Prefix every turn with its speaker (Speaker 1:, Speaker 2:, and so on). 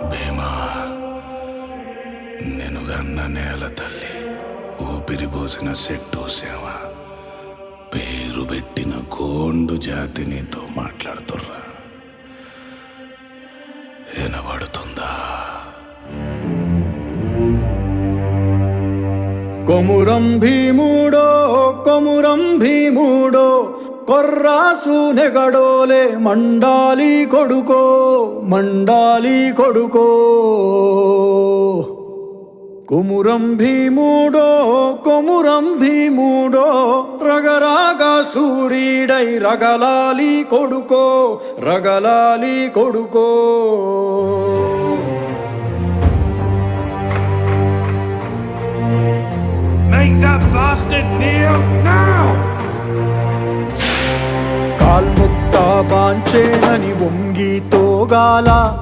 Speaker 1: భీమా, నెనుగన్న నేల తల్లి, ఊపిరిపోసిన చెట్టు సేవ, పేరు పెట్టిన కోండు జాతి నీతో మాట్లాడుతుర్రా. వినబడుతుందా?
Speaker 2: కొమురం భీముడో కొమురం భీముడో, కొర్రాసు నెగడోలే మండాలి కొడుకో మండాలి కొడుకో. కొమురం భీముడో కొమురం భీముడో, రగరాగా సూర్యుడై రగలాలి కొడుకో రగలాలి కొడుకో.
Speaker 3: Make that bastard kneel now!
Speaker 2: కాల్ముక్తా బాంచేనని వంగి తోగాల,